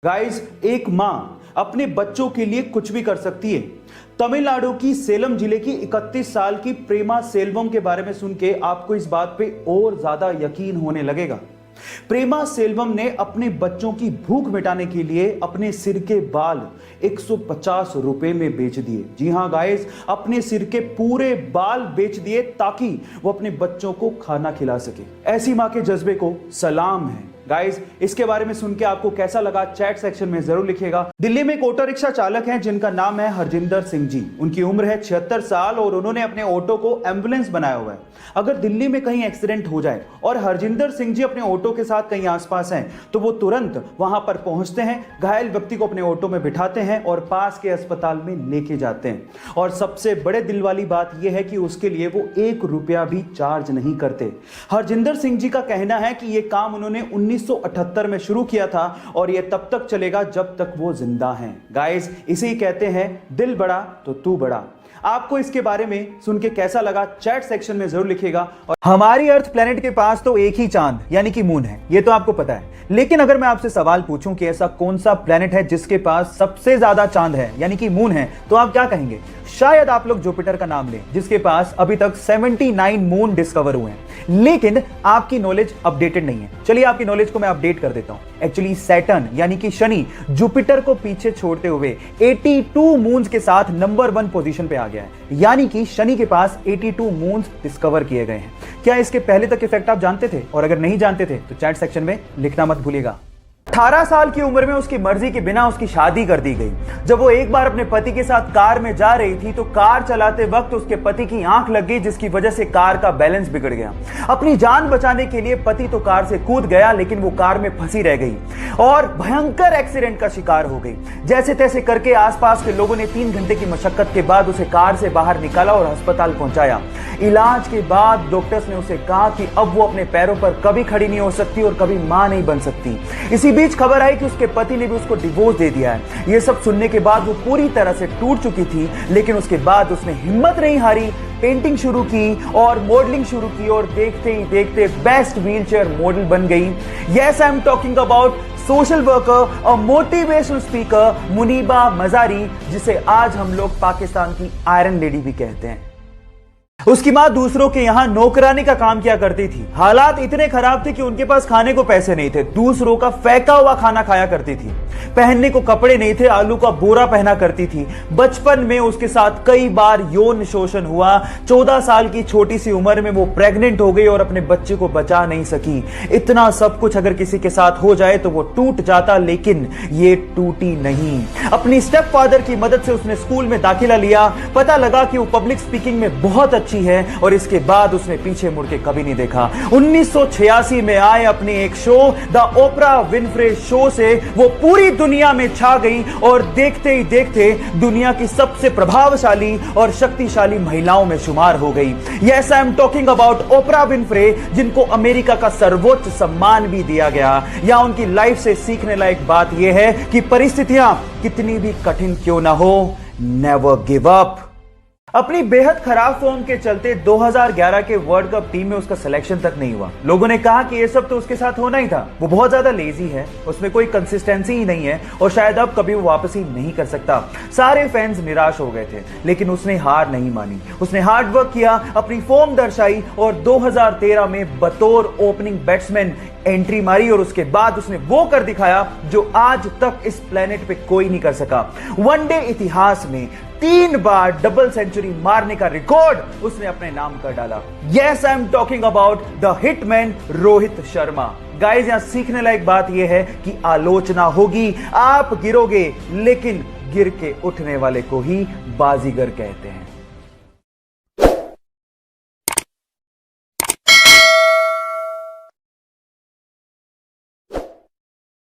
Guys, एक मां अपने बच्चों के लिए कुछ भी कर सकती है। तमिलनाडु की सेलम जिले की 31 साल की प्रेमा सेल्वम के बारे में सुन के आपको इस बात पे और ज्यादा यकीन होने लगेगा। प्रेमा सेल्वम ने अपने बच्चों की भूख मिटाने के लिए अपने सिर के बाल 150 रुपए में बेच दिए। जी हां गाइस, अपने सिर के पूरे बाल बेच दिए ताकि वो अपने बच्चों को खाना खिला सके। ऐसी मां के जज्बे को सलाम है। गाइस, इसके बारे में सुन के आपको कैसा लगा चैट सेक्शन में जरूर लिखिएगा। दिल्ली में एक ऑटो रिक्शा चालक हैं जिनका नाम है हरजिंदर सिंह जी। उनकी उम्र है 76 साल और उन्होंने अपने ऑटो को एम्बुलेंस बनाया हुआ है। अगर दिल्ली में कहीं एक्सीडेंट हो जाए और हरजिंदर सिंह जी अपने ऑटो के साथ कहीं आसपास हैं तो वो तुरंत वहां पर पहुंचते हैं, घायल व्यक्ति को अपने ऑटो में बिठाते हैं और पास के अस्पताल में लेके जाते हैं। और सबसे बड़े दिल वाली बात यह है कि उसके लिए वो 1 रुपया भी चार्ज नहीं करते। हरजिंदर सिंह जी का कहना है कि यह काम उन्होंने 1978 में शुरू किया था और यह तब तक चलेगा जब तक वो जिंदा हैं। गाइस, इसे ही कहते हैं दिल बड़ा तो तू बड़ा। आपको इसके बारे में सुन के कैसा लगा चैट सेक्शन में जरूर लिखिएगा। और हमारी अर्थ प्लेनेट के पास तो एक ही चांद यानी कि मून है, ये तो आपको पता है। लेकिन अगर मैं आपसे सवाल पूछूं कि ऐसा कौन सा प्लेनेट है जिसके पास सबसे ज्यादा चांद है यानी कि मून है, तो आप क्या कहेंगे? शायद आप लोग जुपिटर का नाम लें जिसके पास अभी तक 79 मून डिस्कवर हुए हैं। लेकिन आपकी नॉलेज अपडेटेड नहीं है। चलिए आपकी नॉलेज को मैं अपडेट कर देता हूं। एक्चुअली सैटर्न यानी कि शनि जुपिटर को पीछे छोड़ते हुए 82 मून्स के साथ नंबर 1 पोजीशन पे आ गया है। यानी कि शनि के पास 82 मून्स डिस्कवर किए गए हैं। क्या इसके पहले तक इफेक्ट आप जानते थे? और अगर नहीं जानते थे तो चैट सेक्शन में लिखना मत भूलिएगा। 18 साल की उम्र में उसकी मर्जी के बिना उसकी शादी कर दी गई। जब वो एक बार अपने पति के साथ कार में जा रही थी तो कार चलाते वक्त उसके पति की आंख लग गई जिसकी वजह से कार का बैलेंस बिगड़ गया। अपनी जान बचाने के लिए पति तो कार से कूद गया लेकिन वो कार में फंसी रह गई और भयंकर एक्सीडेंट का शिकार हो गई। जैसे तैसे करके आसपास के लोगों ने 3 घंटे की मशक्कत के बाद उसे कार से बाहर निकाला और अस्पताल पहुंचाया। इलाज के बाद डॉक्टर्स ने उसे कहा कि अब वो अपने पैरों पर कभी खड़ी नहीं हो सकती और कभी मां नहीं बन सकती। इसी बीच खबर आई कि उसके पति ने भी उसको डिवोर्स दे दिया है। ये सब सुनने के बाद वो पूरी तरह से टूट चुकी थी, लेकिन उसके बाद उसने हिम्मत नहीं हारी, पेंटिंग शुरू की और मॉडलिंग शुरू की और देखते ही देखते बेस्ट व्हीलचेयर मॉडल बन गई। Yes, I am talking about social worker और मोटिवेशनल स्पीकर मुनीबा मजारी, जिसे आज हम लोग पाकिस्तान की आयरन लेडी भी कहते हैं। उसकी मां दूसरों के यहां नौकरानी का काम किया करती थी। हालात इतने खराब थे कि उनके पास खाने को पैसे नहीं थे। दूसरों का फेंका हुआ खाना खाया करती थी। पहनने को कपड़े नहीं थे, आलू का बोरा पहना करती थी। बचपन में उसके साथ कई बार यौन शोषण हुआ। 14 साल की छोटी सी उम्र में वो प्रेग्नेंट हो गई और अपने बच्चे को बचा नहीं सकी। इतना सब कुछ अगर किसी के साथ हो जाए तो वो टूट जाता, लेकिन ये टूटी नहीं। अपनी स्टेप फादर की मदद से उसने स्कूल में दाखिला लिया। पता लगा कि वो पब्लिक स्पीकिंग में बहुत अच्छी है और इसके बाद उसने पीछे मुड़ के कभी नहीं देखा। 1986 में आए अपने एक show the Oprah Winfrey show से वो पूरी दुनिया में छा गई और देखते ही देखते दुनिया की सबसे प्रभावशाली और शक्तिशाली महिलाओं में शुमार हो गई। Yes, I am talking about Oprah Winfrey, जिनको अमेरिका का सर्वोच्च सम्मान भी दिया गया। या उनकी लाइफ से सीखने लायक बात यह है कि परिस्थितियां कितनी भी कठिन क्यों ना हो, नेवर गिव अप। अपनी बेहद खराब फॉर्म के चलते 2011 के वर्ल्ड कप टीम में उसका सिलेक्शन तक नहीं हुआ। लोगों ने कहा कि ये सब तो उसके साथ होना ही था, वो बहुत ज्यादा लेजी है, उसमें कोई कंसिस्टेंसी ही नहीं है और शायद अब कभी वो वापस ही नहीं कर सकता। सारे फैंस निराश हो गए थे, लेकिन उसने हार नहीं मानी। उसने हार्ड वर्क किया, अपनी फॉर्म दर्शाई और 2013 में बतौर ओपनिंग बैट्समैन एंट्री मारी और उसके बाद उसने वो कर दिखाया जो आज तक इस प्लेनेट पे कोई नहीं कर सका। वनडे इतिहास में 3 बार डबल सेंचुरी मारने का रिकॉर्ड उसने अपने नाम कर डाला। Yes, I am talking about the hitman Rohit Sharma. Guys, यहां सीखने लायक बात यह है कि आलोचना होगी, आप गिरोगे, लेकिन गिर के उठने वाले को ही बाजीगर कहते हैं।